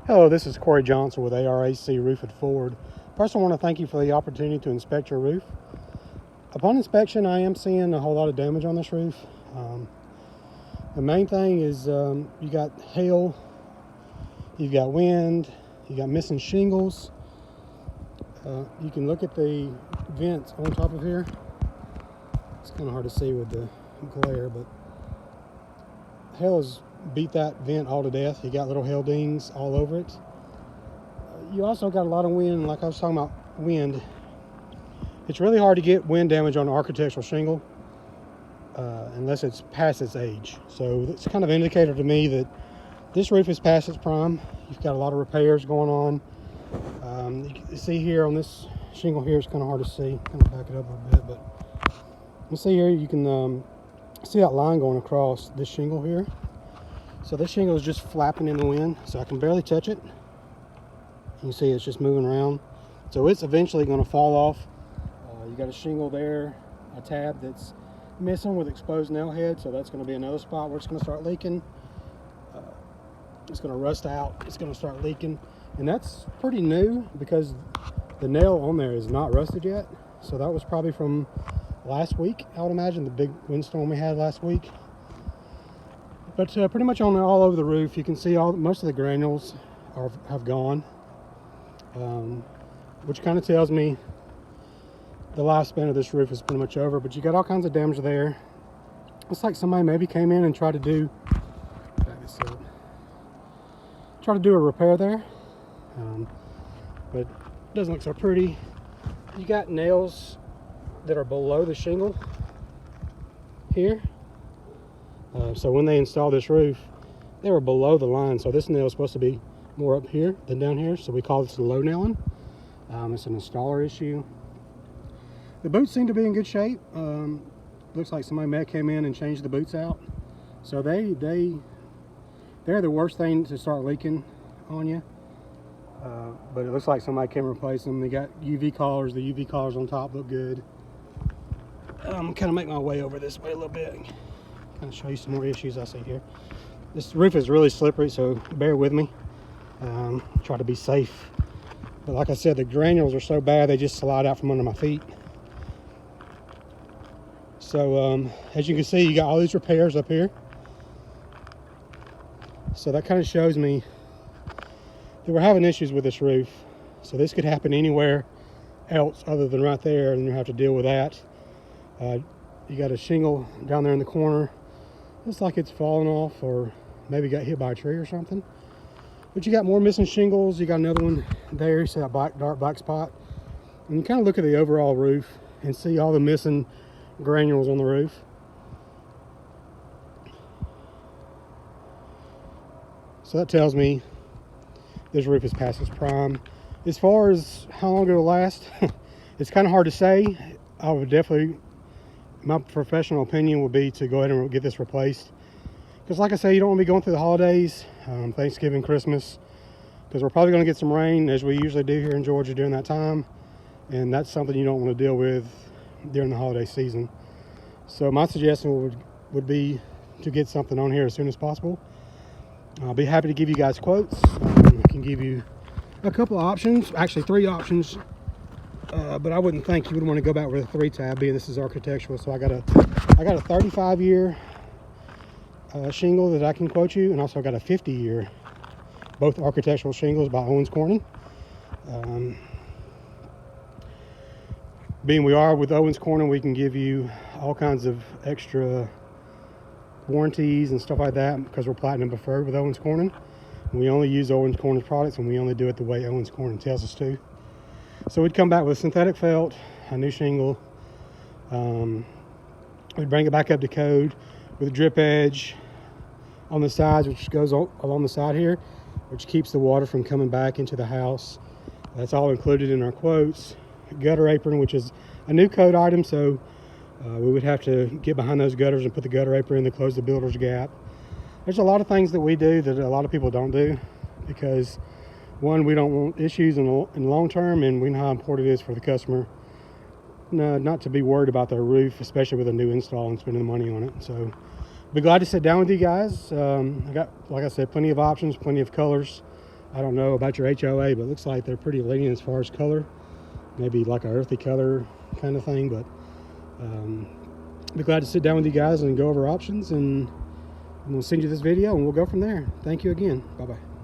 Hello, this is Corey Johnson with ARAC Roof at Ford. First, I want to thank you for the opportunity to inspect your roof. Upon inspection, I am seeing a whole lot of damage on this roof. The main thing is you got hail, you've got wind, you got missing shingles. You can look at the vents on top of here. It's kind of hard to see with the glare, but hail has beat that vent all to death. You got little hail dings all over it. You also got a lot of wind. Like I was talking about wind, it's really hard to get wind damage on an architectural shingle unless it's past its age. So it's kind of an indicator to me that this roof is past its prime. You've got a lot of repairs going on. You can see here on this shingle here, it's kind of hard to see. Kind of back it up a little bit, but you see here, you can see that line going across this shingle here. So this shingle is just flapping in the wind, so I can barely touch it. You can see it's just moving around. So it's eventually going to fall off. You got a shingle there, a tab that's missing with exposed nail head, so that's going to be another spot where it's going to start leaking. It's going to rust out, it's going to start leaking. And that's pretty new because the nail on there is not rusted yet. So that was probably from last week, I would imagine, the big windstorm we had last week. But pretty much all over the roof, you can see most of the granules have gone, which kind of tells me the lifespan of this roof is pretty much over. But you got all kinds of damage there. Looks like somebody maybe came in and tried to do a repair there, but it doesn't look so pretty. You got nails that are below the shingle here. So when they installed this roof, they were below the line. So this nail is supposed to be more up here than down here. So we call this the low nailing. It's an installer issue. The boots seem to be in good shape. Looks like somebody may have came in and changed the boots out. So they're the worst thing to start leaking on you. But it looks like somebody can replace them. They got UV collars. The UV collars on top look good. I'm kind of make my way over this way a little bit. Kind of show you some more issues I see here. This roof is really slippery, so bear with me. Try to be safe. But like I said, the granules are so bad they just slide out from under my feet. So as you can see, you got all these repairs up here. So that kind of shows me that we're having issues with this roof. So this could happen anywhere else other than right there, and you have to deal with that. You got a shingle down there in the corner. Looks like it's fallen off or maybe got hit by a tree or something. But you got more missing shingles. You got another one there. You see that dark black spot. And you kind of look at the overall roof and see all the missing granules on the roof. So that tells me this roof is past its prime. As far as how long it'll last, it's kind of hard to say. I would definitely, my professional opinion would be to go ahead and get this replaced. Because like I say, you don't want to be going through the holidays, Thanksgiving, Christmas, because we're probably going to get some rain as we usually do here in Georgia during that time. And that's something you don't want to deal with during the holiday season. So my suggestion would be to get something on here as soon as possible. I'll be happy to give you guys quotes. I can give you a couple of options, actually 3 options. But I wouldn't think you would want to go back with a 3 tab, being this is architectural. So I got a 35-year shingle that I can quote you, and also got a 50-year, both architectural shingles by Owens Corning. Being we are with Owens Corning, we can give you all kinds of extra warranties and stuff like that because we're platinum preferred with Owens Corning. We only use Owens Corning products, and we only do it the way Owens Corning tells us to. So we'd come back with synthetic felt, a new shingle. We'd bring it back up to code with a drip edge on the sides, which goes along the side here, which keeps the water from coming back into the house. That's all included in our quotes. Gutter apron, which is a new code item, so we would have to get behind those gutters and put the gutter apron in to close the builder's gap. There's a lot of things that we do that a lot of people don't do because, one, we don't want issues in long term, and we know how important it is for the customer not to be worried about their roof, especially with a new install and spending the money on it. So be glad to sit down with you guys. I got, like I said, plenty of options, plenty of colors. I don't know about your HOA, but it looks like they're pretty lenient as far as color. Maybe like a earthy color kind of thing, but be glad to sit down with you guys and go over options, and I'm going to send you this video and we'll go from there. Thank you again. Bye-bye.